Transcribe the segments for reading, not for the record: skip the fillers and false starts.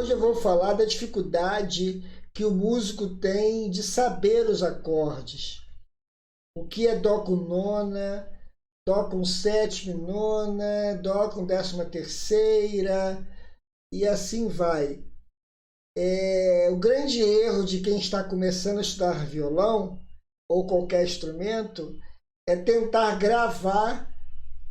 hoje eu vou falar da dificuldade que o músico tem de saber os acordes. O que é Dó com nona, Dó com sétima e nona, Dó com 13ª e assim vai. O grande erro de quem está começando a estudar violão ou qualquer instrumento é tentar gravar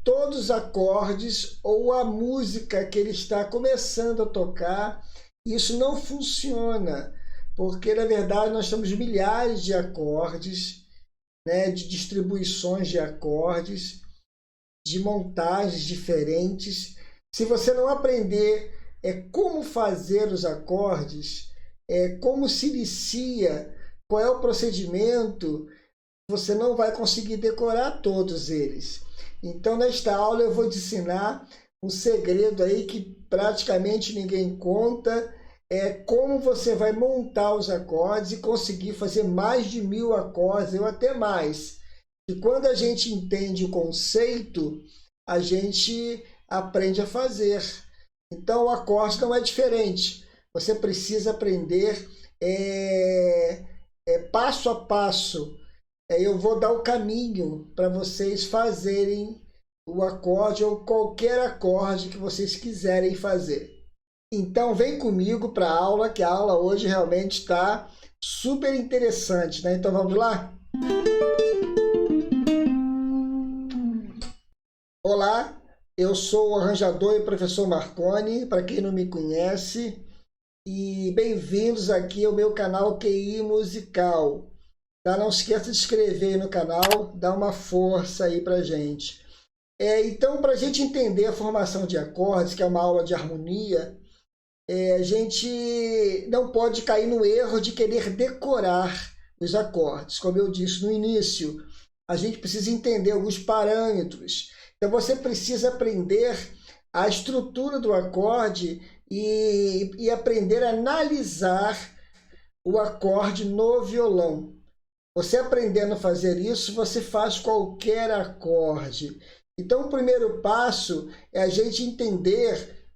todos os acordes ou a música que ele está começando a tocar. Isso não funciona, porque na verdade nós temos milhares de acordes, né, de distribuições de acordes, de montagens diferentes. Se você não aprender como fazer os acordes, como se inicia, qual é o procedimento, você não vai conseguir decorar todos eles. Então, nesta aula eu vou te ensinar um segredo aí que praticamente ninguém conta, como você vai montar os acordes e conseguir fazer mais de 1000 acordes, ou até mais. E quando a gente entende o conceito, a gente aprende a fazer. Então, o acorde não é diferente. Você precisa aprender passo a passo. Eu vou dar o caminho para vocês fazerem o acorde ou qualquer acorde que vocês quiserem fazer. Então, vem comigo para a aula, que a aula hoje realmente está super interessante, né? Então, vamos lá? Olá, eu sou o arranjador e professor Marconi, para quem não me conhece, e bem-vindos aqui ao meu canal QI Musical. Tá? Não esqueça de se inscrever aí no canal, dá uma força aí pra gente. Então, para a gente entender a formação de acordes, que é uma aula de harmonia, a gente não pode cair no erro de querer decorar os acordes. Como eu disse no início, a gente precisa entender alguns parâmetros. Então, você precisa aprender a estrutura do acorde e aprender a analisar o acorde no violão. Você aprendendo a fazer isso, você faz qualquer acorde. Então, o primeiro passo é a gente entender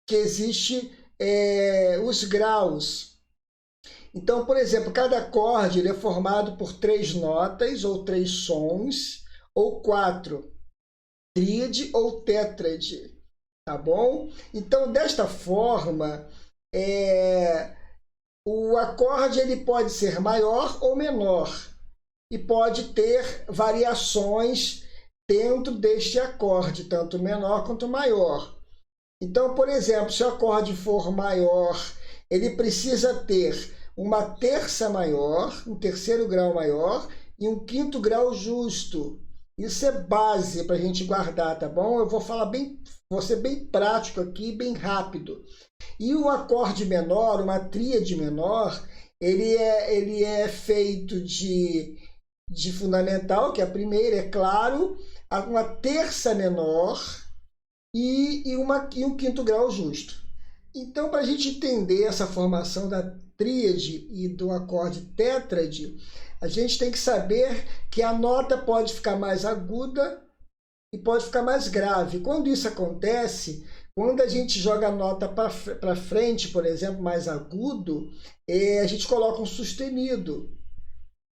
que existe os graus. Então, por exemplo, cada acorde ele é formado por 3 notas, ou 3 sons, ou 4, tríade ou tétrade, tá bom? Então, desta forma, o acorde ele pode ser maior ou menor e pode ter variações dentro deste acorde, tanto menor quanto maior. Então, por exemplo, se o acorde for maior, ele precisa ter uma terça maior, um terceiro grau maior e um quinto grau justo. Isso é base para a gente guardar, tá bom? Eu vou ser bem prático aqui, bem rápido. E o acorde menor, uma tríade menor, ele é feito de fundamental, que é a primeira, é claro, uma terça menor e um quinto grau justo. Então, para a gente entender essa formação da tríade e do acorde tétrade, a gente tem que saber que a nota pode ficar mais aguda e pode ficar mais grave. Quando isso acontece, quando a gente joga a nota para frente, por exemplo, mais agudo, a gente coloca um sustenido,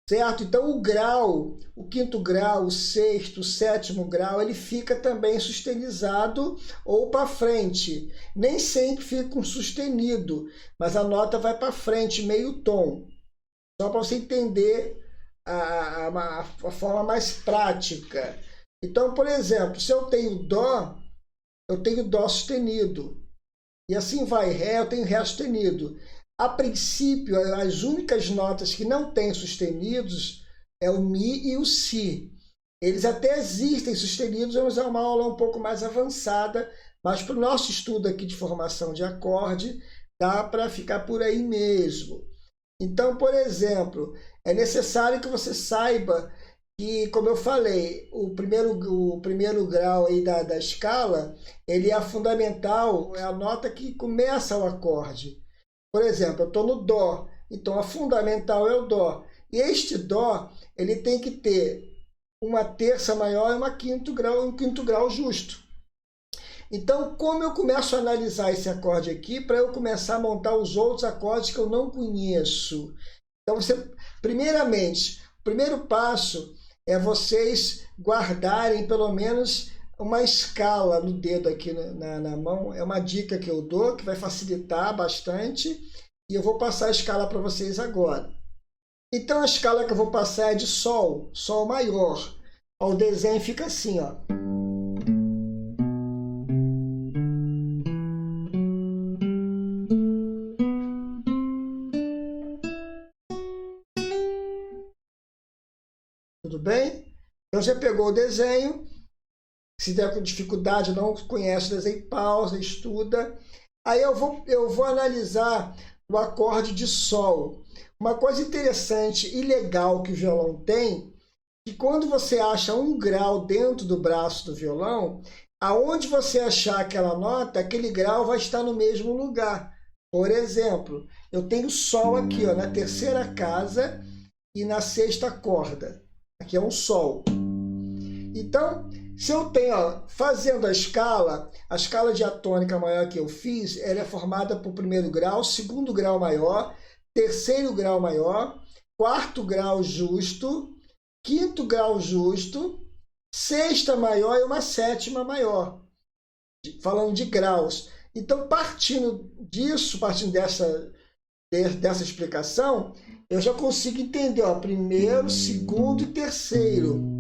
certo? Então o grau, o quinto grau, o sexto, o sétimo grau, ele fica também sustenizado ou para frente. Nem sempre fica um sustenido, mas a nota vai para frente, meio tom. Só para você entender a forma mais prática. Então, por exemplo, se eu tenho Dó, eu tenho Dó sustenido. E assim vai, Ré, eu tenho Ré sustenido. A princípio, as únicas notas que não têm sustenidos é o Mi e o Si. Eles até existem sustenidos, vamos a uma aula um pouco mais avançada, mas para o nosso estudo aqui de formação de acorde, dá para ficar por aí mesmo. Então, por exemplo, é necessário que você saiba que, como eu falei, o primeiro grau aí da escala, ele é a fundamental, é a nota que começa o acorde. Por exemplo, eu estou no Dó, então a fundamental é o Dó. E este Dó, ele tem que ter uma terça maior e um quinto grau justo. Então, como eu começo a analisar esse acorde aqui para eu começar a montar os outros acordes que eu não conheço? Então, primeiramente, o primeiro passo é vocês guardarem pelo menos uma escala no dedo aqui na mão. É uma dica que eu dou, que vai facilitar bastante. E eu vou passar a escala para vocês agora. Então, a escala que eu vou passar é de Sol, Sol maior. O desenho fica assim, ó. Tudo bem? Então, já pegou o desenho. Se der com dificuldade, não conhece o desenho, pausa, estuda. Aí eu vou analisar o acorde de Sol. Uma coisa interessante e legal que o violão tem, que quando você acha um grau dentro do braço do violão, aonde você achar aquela nota, aquele grau vai estar no mesmo lugar. Por exemplo, eu tenho Sol aqui, ó, na terceira casa e na sexta corda. Aqui é um Sol. Então, se eu tenho, ó, fazendo a escala diatônica maior que eu fiz, ela é formada por primeiro grau, segundo grau maior, terceiro grau maior, quarto grau justo, quinto grau justo, sexta maior e uma sétima maior, falando de graus. Então, partindo dessa explicação, eu já consigo entender, ó, primeiro, segundo e terceiro,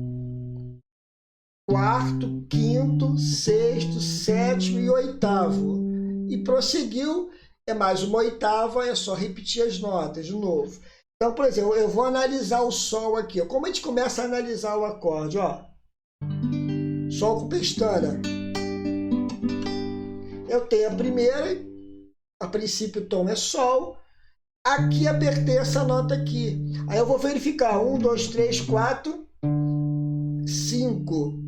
quarto, quinto, sexto, sétimo e oitavo. E prosseguiu, é mais uma oitava, é só repetir as notas de novo. Então, por exemplo, eu vou analisar o Sol aqui. Ó. Como a gente começa a analisar o acorde? Ó. Sol com pestana. Eu tenho a primeira, a princípio o tom é Sol. Aqui apertei essa nota aqui. Aí eu vou verificar. 1, 2, 3, 4, 5.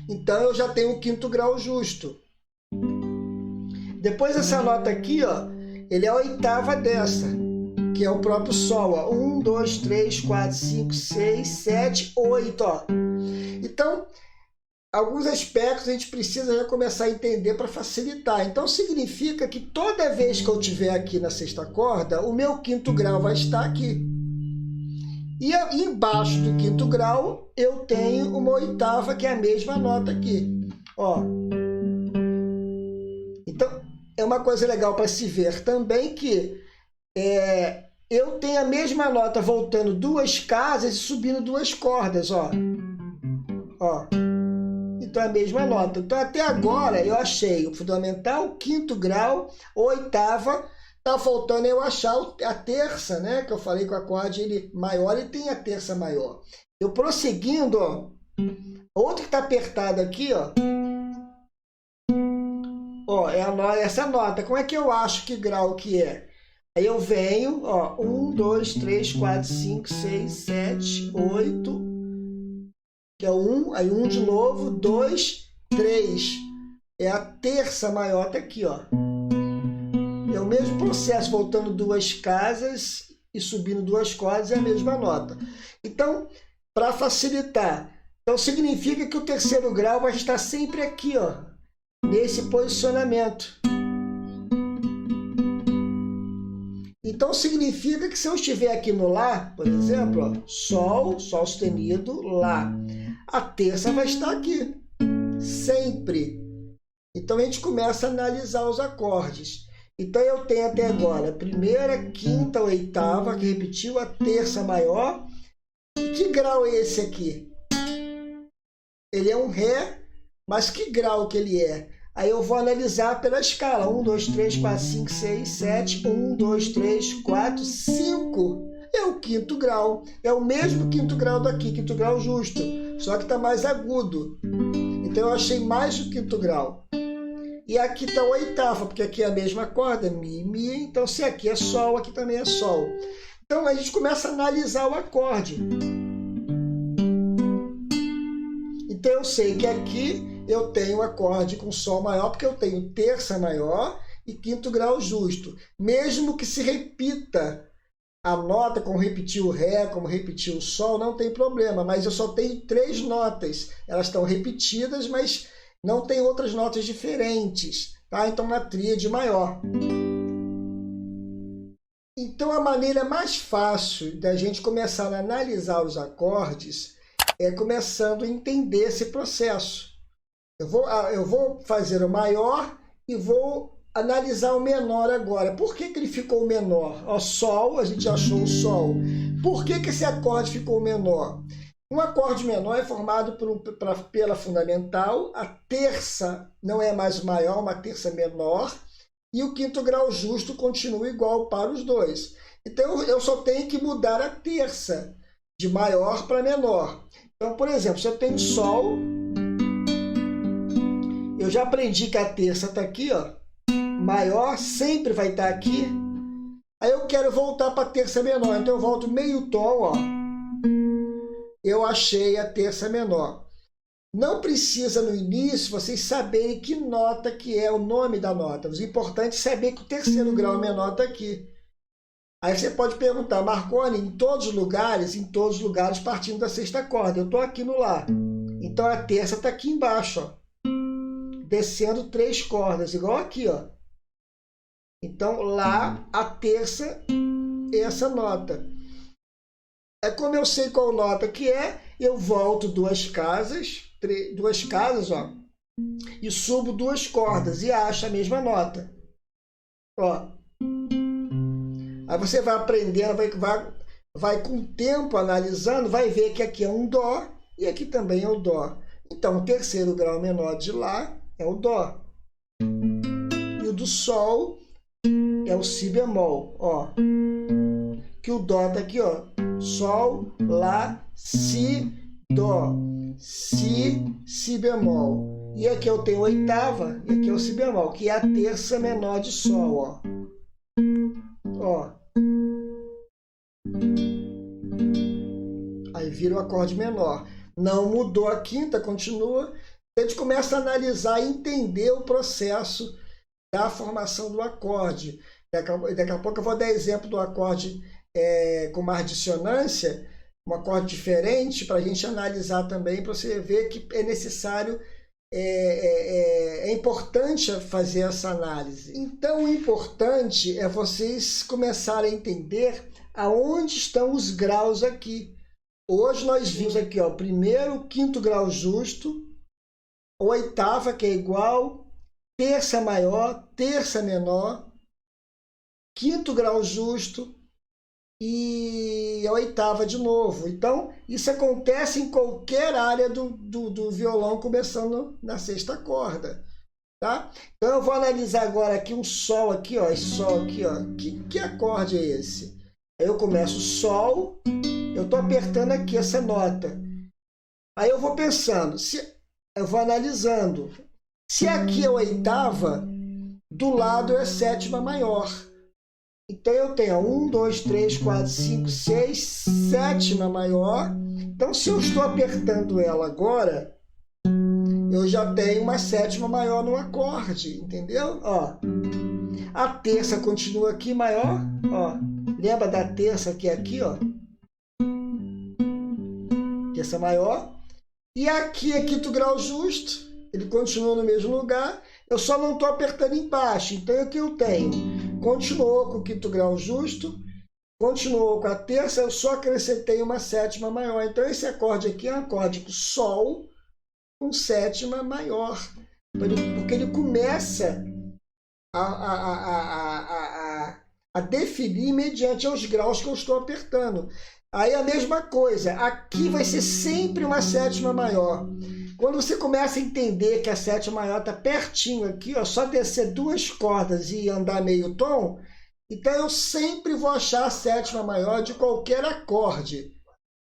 Então, eu já tenho o quinto grau justo. Depois, essa nota aqui, ó, ele é a oitava dessa, que é o próprio Sol. Ó. 1, 2, 3, 4, 5, 6, 7, 8. Ó. Então, alguns aspectos a gente precisa já começar a entender para facilitar. Então, significa que toda vez que eu estiver aqui na sexta corda, o meu quinto grau vai estar aqui. E embaixo do quinto grau, eu tenho uma oitava, que é a mesma nota aqui. Ó. Então, é uma coisa legal para se ver também que eu tenho a mesma nota voltando duas casas e subindo duas cordas. Ó. Ó. Então, é a mesma nota. Então, até agora, eu achei o fundamental, o quinto grau, oitava. Tá faltando eu achar a terça, né? Que eu falei que o acorde maior, ele tem a terça maior. Eu prosseguindo, ó. Outro que tá apertado aqui, ó. Ó, essa nota. Como é que eu acho que grau que é? Aí eu venho, ó. 1, 2, 3, 4, 5, 6, 7, 8. Que é 1. Aí 1 de novo. 2, 3. É a terça maior, tá aqui, ó. É o mesmo processo, voltando duas casas e subindo duas cordas, é a mesma nota. Então, para facilitar, então significa que o terceiro grau vai estar sempre aqui, ó, nesse posicionamento. Então, significa que se eu estiver aqui no Lá, por exemplo, ó, Sol, Sol sustenido, Lá, a terça vai estar aqui, sempre. Então, a gente começa a analisar os acordes. Então, eu tenho até agora a primeira, quinta, oitava, que repetiu, a terça maior. E que grau é esse aqui? Ele é um Ré, mas que grau que ele é? Aí eu vou analisar pela escala. 1, 2, 3, 4, 5, 6, 7. 1, 2, 3, 4, 5. É o quinto grau. É o mesmo quinto grau daqui, quinto grau justo. Só que está mais agudo. Então, eu achei mais o quinto grau. E aqui está a oitava, porque aqui é a mesma corda, Mi, Mi. Então, se aqui é Sol, aqui também é Sol. Então, a gente começa a analisar o acorde. Então, eu sei que aqui eu tenho acorde com Sol maior, porque eu tenho terça maior e quinto grau justo. Mesmo que se repita a nota, como repetir o Ré, como repetir o Sol, não tem problema. Mas eu só tenho 3 notas. Elas estão repetidas, mas Não tem outras notas diferentes, tá? Então, uma tríade maior. Então, a maneira mais fácil da gente começar a analisar os acordes é começando a entender esse processo. Eu vou fazer o maior e vou analisar o menor agora. Por que ele ficou menor? O Sol, a gente achou o Sol. Por que esse acorde ficou menor? Um acorde menor é formado pela fundamental, a terça não é mais maior, uma terça menor, e o quinto grau justo continua igual para os dois. Então, eu só tenho que mudar a terça, de maior para menor. Então, por exemplo, se eu tenho Sol, eu já aprendi que a terça está aqui, ó, maior, sempre vai estar aqui. Aí eu quero voltar para a terça menor, então eu volto meio tom, ó. Eu achei a terça menor. Não precisa, no início, vocês saberem que nota que é o nome da nota. O importante é saber que o terceiro grau menor está aqui. Aí você pode perguntar, Marconi, em todos os lugares, partindo da sexta corda. Eu estou aqui no Lá. Então, a terça está aqui embaixo, ó, descendo 3 cordas, igual aqui, ó. Então, Lá, a terça, essa nota. É como eu sei qual nota que é, eu volto 2 casas, ó, e subo 2 cordas e acho a mesma nota. Ó. Aí você vai aprendendo, vai com o tempo analisando, vai ver que aqui é um Dó e aqui também é o Dó. Então, o terceiro grau menor de Lá é o Dó. E o do Sol é o Si bemol, ó. Que o Dó tá aqui, ó. Sol, Lá, Si, Dó. Si bemol. E aqui eu tenho oitava, e aqui é o Si bemol, que é a terça menor de Sol, ó. Ó. Aí vira o acorde menor. Não mudou a quinta, continua. A gente começa a analisar e entender o processo da formação do acorde. Daqui a pouco eu vou dar exemplo do acorde com mais dissonância, um acorde diferente, para a gente analisar também, para você ver que é necessário, é importante fazer essa análise. Então, o importante é vocês começarem a entender aonde estão os graus aqui. Hoje nós vimos aqui, ó, primeiro, quinto grau justo, oitava, que é igual, terça maior, terça menor, quinto grau justo e a oitava de novo. Então, isso acontece em qualquer área do violão, começando na sexta corda. Tá? Então, eu vou analisar agora aqui um Sol aqui, ó, esse Sol aqui, ó. Que acorde é esse? Aí eu começo Sol, eu estou apertando aqui essa nota. Aí eu vou pensando, eu vou analisando. Se aqui é oitava, do lado é sétima maior. Então, eu tenho 1, 2, 3, 4, 5, 6, sétima maior. Então, se eu estou apertando ela agora, eu já tenho uma sétima maior no acorde, entendeu? Ó, a terça continua aqui maior, ó. Lembra da terça que é aqui, ó? Terça maior. E aqui é quinto grau justo, ele continua no mesmo lugar. Eu só não estou apertando embaixo. Então, o que eu tenho? Continuou com o quinto grau justo, continuou com a terça, eu só acrescentei uma sétima maior. Então, esse acorde aqui é um acorde com Sol com sétima maior, porque ele começa a definir mediante os graus que eu estou apertando. Aí a mesma coisa, aqui vai ser sempre uma sétima maior. Quando você começa a entender que a sétima maior está pertinho aqui, ó, só descer 2 cordas e andar meio tom, então eu sempre vou achar a sétima maior de qualquer acorde.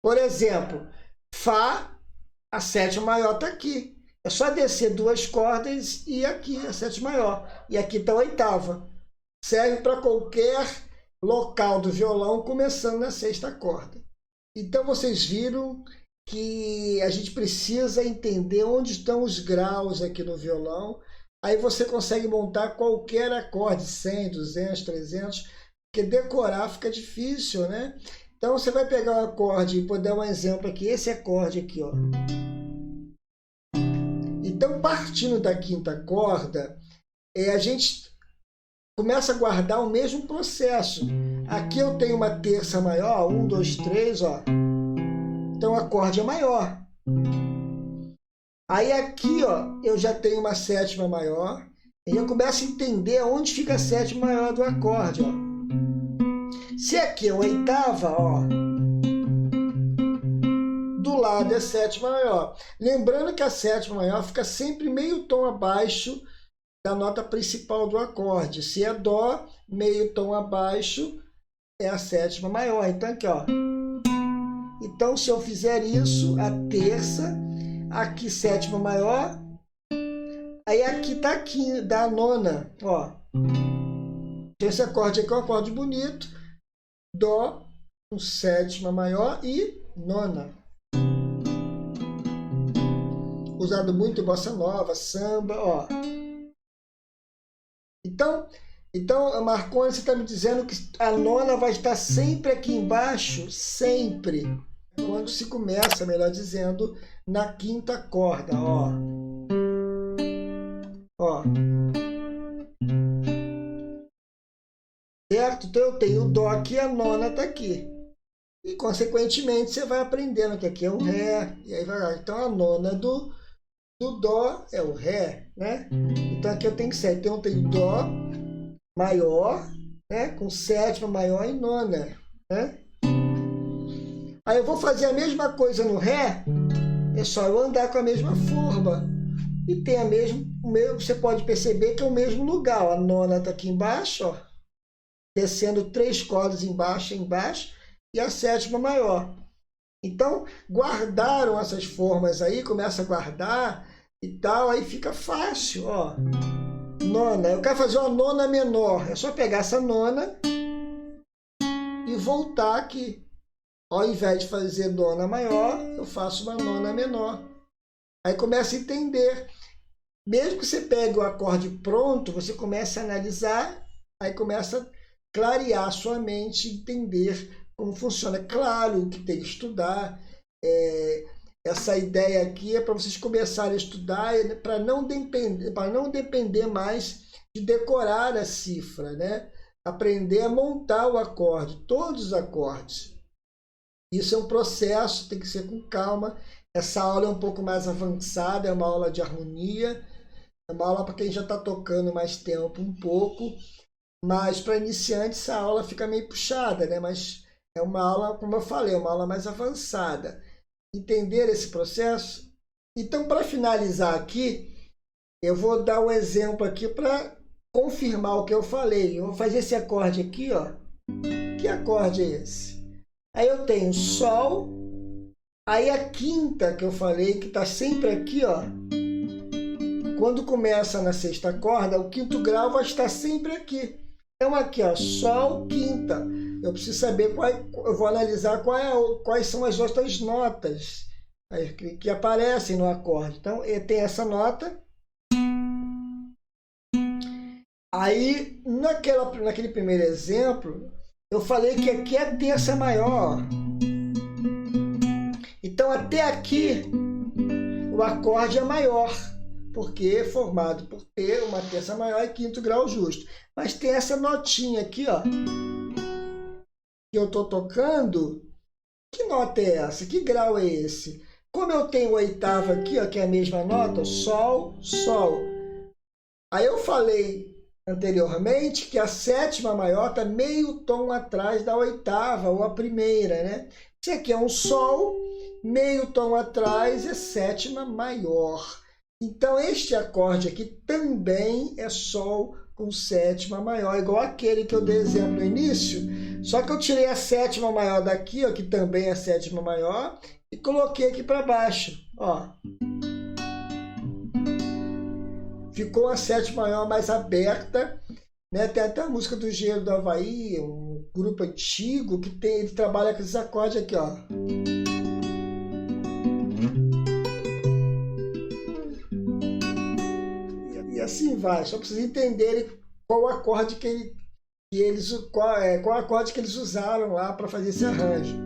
Por exemplo, Fá, a sétima maior está aqui. É só descer 2 cordas e aqui a sétima maior. E aqui está a oitava. Serve para qualquer local do violão, começando na sexta corda. Então, vocês viram que a gente precisa entender onde estão os graus aqui no violão. Aí você consegue montar qualquer acorde, 100, 200, 300, porque decorar fica difícil, né? Então, você vai pegar um acorde, vou dar um exemplo aqui, esse acorde aqui, ó. E Então, partindo da quinta corda, a gente começa a guardar o mesmo processo. Aqui eu tenho uma terça maior, 1, 2, 3, ó. Então, o acorde é maior. Aí aqui, ó, eu já tenho uma sétima maior. E eu começo a entender onde fica a sétima maior do acorde, ó. Se aqui é oitava, ó, do lado é sétima maior. Lembrando que a sétima maior fica sempre meio tom abaixo da nota principal do acorde. Se é dó, meio tom abaixo é a sétima maior. Então aqui, ó. Então se eu fizer isso, a terça, aqui sétima maior, aí aqui tá aqui, da nona, ó. Esse acorde aqui é um acorde bonito, dó com sétima maior e nona. Usado muito em bossa nova, samba, ó. Então, Marconi, você está me dizendo que a nona vai estar sempre aqui embaixo? Sempre. Quando se começa, melhor dizendo, na quinta corda, ó. Ó. Certo? Então eu tenho o dó aqui, a nona está aqui. E, consequentemente, você vai aprendendo que aqui é um ré, e aí vai lá. Então, a nona do dó é o ré, né? Então, aqui eu tenho 7. Então, eu tenho dó maior, né? Com sétima maior e nona, né? Aí eu vou fazer a mesma coisa no ré, é só eu andar com a mesma forma. E tem a mesma, você pode perceber que é o mesmo lugar. Ó. A nona está aqui embaixo, ó, descendo 3 cordas embaixo, e a sétima maior. Então, guardaram essas formas aí, começa a guardar e tal, aí fica fácil, ó. Nona, eu quero fazer uma nona menor, é só pegar essa nona e voltar aqui. Ao invés de fazer nona maior, eu faço uma nona menor. Aí começa a entender. Mesmo que você pegue o acorde pronto, você começa a analisar, aí começa a clarear a sua mente, entender como funciona. É claro que tem que estudar. Essa ideia aqui é para vocês começarem a estudar para não depender mais de decorar a cifra, né? Aprender a montar o acorde, todos os acordes. Isso é um processo, tem que ser com calma. Essa aula é um pouco mais avançada, é uma aula de harmonia, é uma aula para quem já está tocando mais tempo um pouco, mas para iniciantes essa aula fica meio puxada, né? Mas é uma aula, como eu falei, uma aula mais avançada. Entender esse processo? Então, para finalizar aqui, eu vou dar um exemplo aqui para confirmar o que eu falei. Eu vou fazer esse acorde aqui, ó. Que acorde é esse? Aí eu tenho Sol, aí a quinta que eu falei, que está sempre aqui, ó. Quando começa na sexta corda, o quinto grau vai estar sempre aqui. Então aqui, ó, Sol, quinta. Eu preciso saber eu vou analisar quais são as outras notas que aparecem no acorde. Então, tem essa nota. Aí, naquele primeiro exemplo, eu falei que aqui é a terça maior. Então, até aqui, o acorde é maior, porque é formado por ter uma terça maior e quinto grau justo. Mas tem essa notinha aqui, ó, que eu estou tocando. Que nota é essa? Que grau é esse? Como eu tenho oitava aqui, ó, que é a mesma nota, Sol, Sol. Aí eu falei anteriormente que a sétima maior está meio tom atrás da oitava, ou a primeira, né? Isso aqui é um Sol, meio tom atrás é sétima maior. Então, este acorde aqui também é Sol com sétima maior, igual aquele que eu dei exemplo no início. Só que eu tirei a sétima maior daqui, ó, que também é a sétima maior, e coloquei aqui para baixo, ó. Ficou a sétima maior mais aberta, né? Tem até a música do Engenheiro do Havaí, um grupo antigo que ele trabalha com esses acordes aqui, ó. E assim vai, só precisa entender qual acorde qual acorde que eles usaram lá para fazer esse arranjo.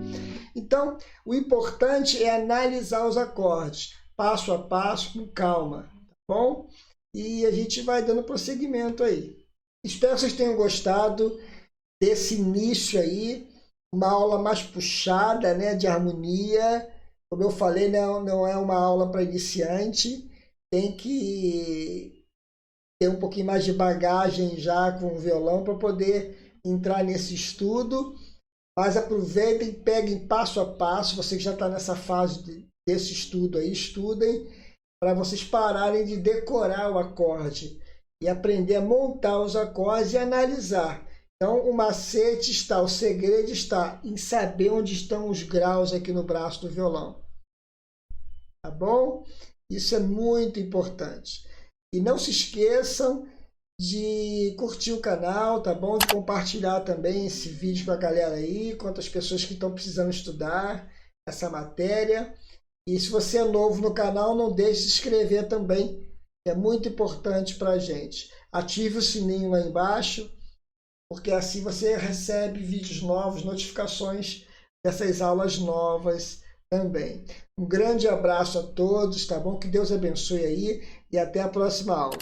Então, o importante é analisar os acordes, passo a passo, com calma, Bom, e a gente vai dando prosseguimento aí. Espero que vocês tenham gostado desse início aí, uma aula mais puxada, né, de harmonia. Como eu falei, não é uma aula para iniciante, tem que ter um pouquinho mais de bagagem já com o violão para poder entrar nesse estudo. Mas aproveitem, peguem passo a passo, você que já está nessa fase desse estudo aí, estudem, para vocês pararem de decorar o acorde e aprender a montar os acordes e analisar. Então, o macete está, o segredo está em saber onde estão os graus aqui no braço do violão. Tá bom? Isso é muito importante. E não se esqueçam de curtir o canal, tá bom? De compartilhar também esse vídeo com a galera aí, com outras pessoas que estão precisando estudar essa matéria. E se você é novo no canal, não deixe de se inscrever também, é muito importante para a gente. Ative o sininho lá embaixo, porque assim você recebe vídeos novos, notificações dessas aulas novas também. Um grande abraço a todos, tá bom? Que Deus abençoe aí e até a próxima aula.